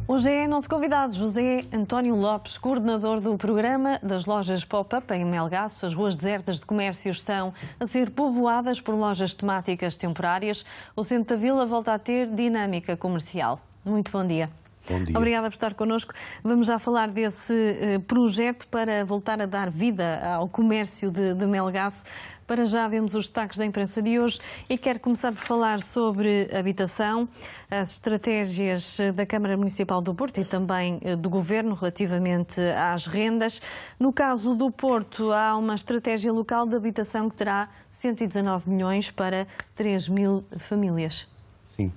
Hoje é nosso convidado, José António Lopes, coordenador do programa das lojas Pop-Up em Melgaço. As ruas desertas de comércio estão a ser povoadas por lojas temáticas temporárias. O centro da vila volta a ter dinâmica comercial. Muito bom dia. Bom dia. Obrigada por estar connosco. Vamos já falar desse projeto para voltar a dar vida ao comércio de Melgaço. Para já vemos os destaques da imprensa de hoje e quero começar por falar sobre habitação, as estratégias da Câmara Municipal do Porto e também do Governo relativamente às rendas. No caso do Porto, há uma estratégia local de habitação que terá 119 milhões para 3 mil famílias. Sim.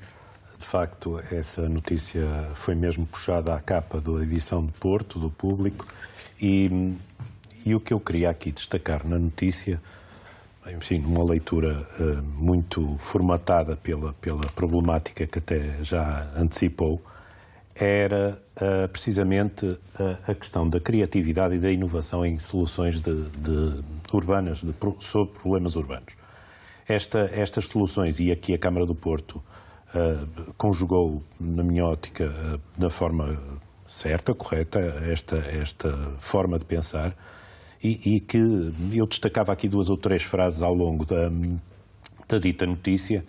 De facto, essa notícia foi mesmo puxada à capa da edição de Porto, do Público, e o que eu queria aqui destacar na notícia, enfim, uma leitura muito formatada pela problemática que até já antecipou, era precisamente a questão da criatividade e da inovação em soluções urbanas, sobre problemas urbanos. Estas soluções, e aqui a Câmara do Porto conjugou, na minha ótica, da forma certa, correta, esta forma de pensar, e que eu destacava aqui 2 ou 3 frases ao longo da dita notícia,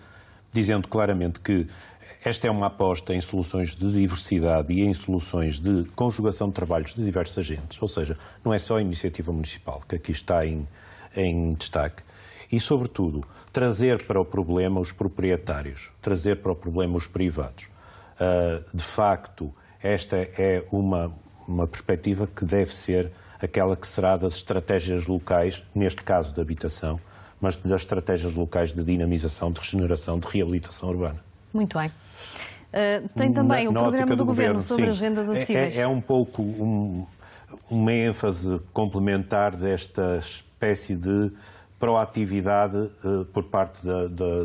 dizendo claramente que esta é uma aposta em soluções de diversidade e em soluções de conjugação de trabalhos de diversos agentes, ou seja, não é só a iniciativa municipal que aqui está em destaque, e, sobretudo, trazer para o problema os proprietários, trazer para o problema os privados. De facto, esta é uma perspectiva que deve ser aquela que será das estratégias locais, neste caso de habitação, mas das estratégias locais de dinamização, de regeneração, de reabilitação urbana. Muito bem. Tem também o programa do Governo sobre as rendas acessíveis. É um pouco uma ênfase complementar desta espécie de proatividade por parte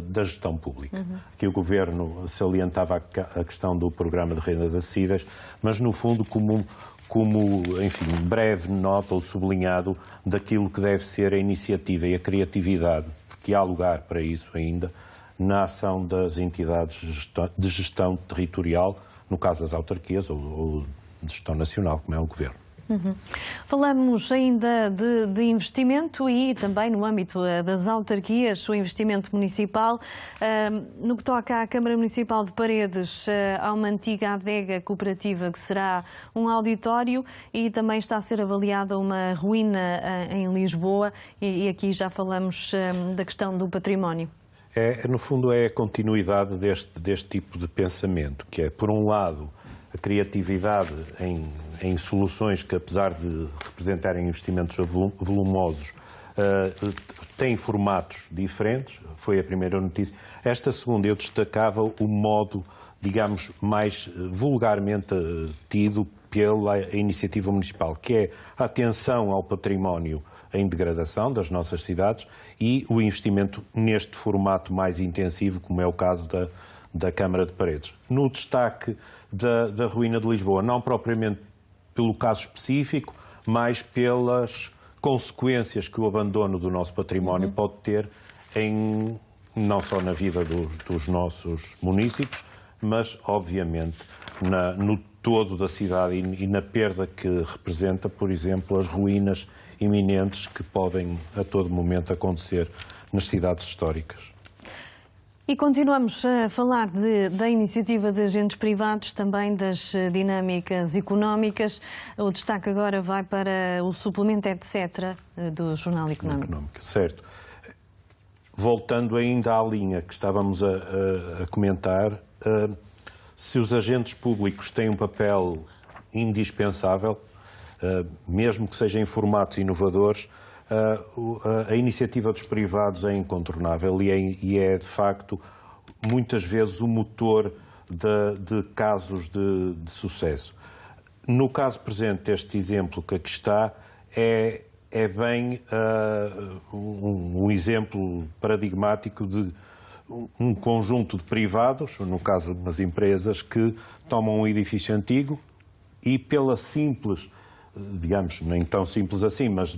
da gestão pública. Aqui o Governo salientava a questão do programa de rendas acessíveis, mas no fundo como enfim, breve nota ou sublinhado daquilo que deve ser a iniciativa e a criatividade, porque há lugar para isso ainda, na ação das entidades de gestão territorial, no caso das autarquias ou de gestão nacional, como é o Governo. Falamos ainda de investimento e também no âmbito das autarquias, o investimento municipal. No que toca à Câmara Municipal de Paredes, há uma antiga adega cooperativa que será um auditório e também está a ser avaliada uma ruína em Lisboa e aqui já falamos da questão do património. No fundo é a continuidade deste tipo de pensamento, que é, por um lado, a criatividade em soluções que, apesar de representarem investimentos volumosos, têm formatos diferentes, foi a primeira notícia. Esta segunda eu destacava o modo, digamos, mais vulgarmente tido pela iniciativa municipal, que é a atenção ao património em degradação das nossas cidades e o investimento neste formato mais intensivo, como é o caso da Câmara de Paredes. No destaque da ruína de Lisboa, não propriamente pelo caso específico, mas pelas consequências que o abandono do nosso património pode ter, não só na vida dos nossos munícipes, mas, obviamente, no todo da cidade e na perda que representa, por exemplo, as ruínas iminentes que podem a todo momento acontecer nas cidades históricas. E continuamos a falar da iniciativa de agentes privados, também das dinâmicas económicas. O destaque agora vai para o suplemento, etc., do Jornal Económico. Certo. Voltando ainda à linha que estávamos a comentar, se os agentes públicos têm um papel indispensável, mesmo que sejam em formatos inovadores, a iniciativa dos privados é incontornável e é, de facto, muitas vezes o motor de casos de sucesso. No caso presente deste exemplo que aqui está, é bem um exemplo paradigmático de um conjunto de privados, no caso das empresas, que tomam um edifício antigo e pela simples, digamos, nem tão simples assim, mas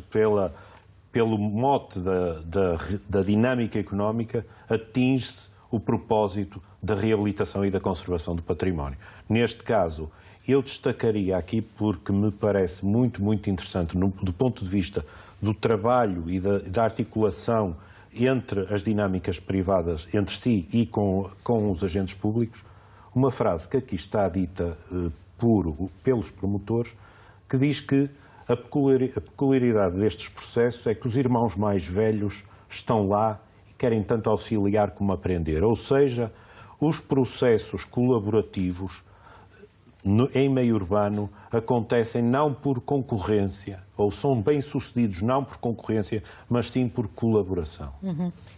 pelo mote da dinâmica económica, atinge-se o propósito da reabilitação e da conservação do património. Neste caso, eu destacaria aqui porque me parece muito, muito interessante, do ponto de vista do trabalho e da articulação entre as dinâmicas privadas, entre si e com os agentes públicos, uma frase que aqui está dita pelos promotores, que diz que a peculiaridade destes processos é que os irmãos mais velhos estão lá e querem tanto auxiliar como aprender. Ou seja, os processos colaborativos em meio urbano acontecem não por concorrência, ou são bem-sucedidos não por concorrência, mas sim por colaboração.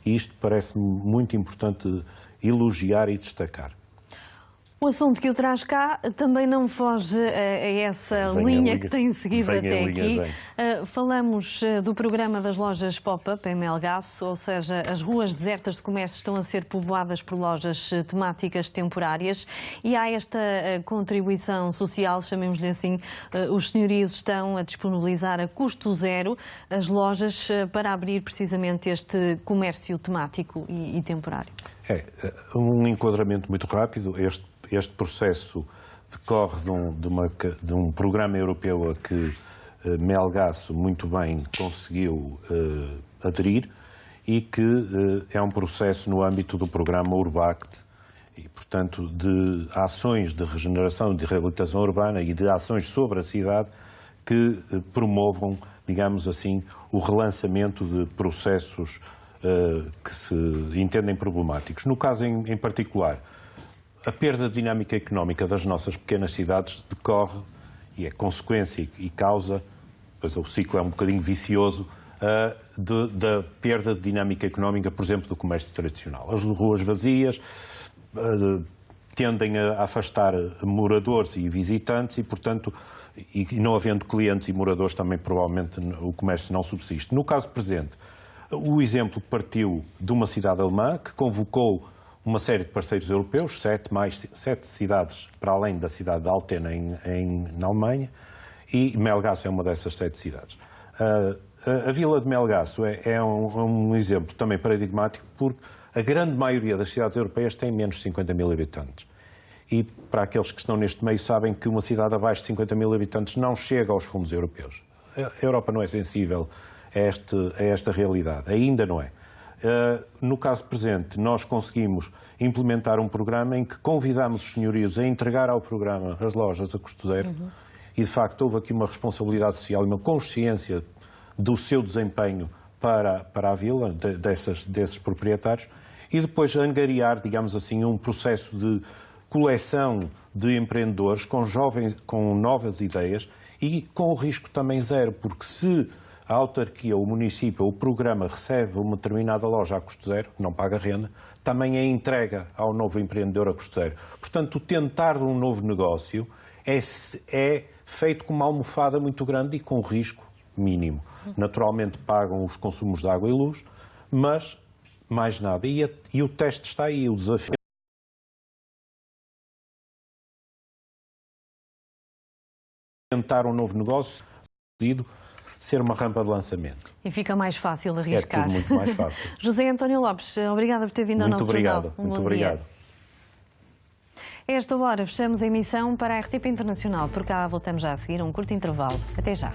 E isto parece-me muito importante elogiar e destacar. O assunto que o traz cá também não foge a essa linha que tem seguido até aqui. Falamos do programa das lojas pop-up em Melgaço, ou seja, as ruas desertas de comércio estão a ser povoadas por lojas temáticas temporárias e há esta contribuição social, chamemos-lhe assim, os senhorios estão a disponibilizar a custo zero as lojas para abrir precisamente este comércio temático e temporário. É um enquadramento muito rápido. Este processo decorre de um programa europeu a que Melgaço muito bem conseguiu aderir e que é um processo no âmbito do programa Urbact e, portanto, de ações de regeneração e de reabilitação urbana e de ações sobre a cidade que promovam, digamos assim, o relançamento de processos que se entendem problemáticos. No caso em particular, a perda de dinâmica económica das nossas pequenas cidades decorre, e é consequência e causa, pois o ciclo é um bocadinho vicioso, da perda de dinâmica económica, por exemplo, do comércio tradicional. As ruas vazias tendem a afastar moradores e visitantes e, portanto, e não havendo clientes e moradores também provavelmente o comércio não subsiste. No caso presente, o exemplo partiu de uma cidade alemã que convocou uma série de parceiros europeus, 7 cidades para além da cidade de Altena na Alemanha, e Melgaço é uma dessas 7 cidades. A vila de Melgaço é um exemplo também paradigmático porque a grande maioria das cidades europeias tem menos de 50 mil habitantes. E para aqueles que estão neste meio sabem que uma cidade abaixo de 50 mil habitantes não chega aos fundos europeus. A Europa não é sensível a esta realidade, ainda não é. No caso presente, nós conseguimos implementar um programa em que convidamos os senhorios a entregar ao programa as lojas a custo zero e, de facto, houve aqui uma responsabilidade social e uma consciência do seu desempenho para a vila, desses proprietários, e depois angariar, digamos assim, um processo de coleção de empreendedores com novas ideias e com o risco também zero, porque se a autarquia, o município, o programa recebe uma determinada loja a custo zero, não paga renda, também é entrega ao novo empreendedor a custo zero. Portanto, o tentar de um novo negócio é feito com uma almofada muito grande e com risco mínimo. Naturalmente pagam os consumos de água e luz, mas mais nada. E o teste está aí, o desafio. Tentar um novo negócio, ser uma rampa de lançamento. E fica mais fácil arriscar. É tudo muito mais fácil. José António Lopes, obrigada por ter vindo ao nosso jornal. Muito obrigado. A esta hora fechamos a emissão para a RTP Internacional. Por cá voltamos já a seguir um curto intervalo. Até já.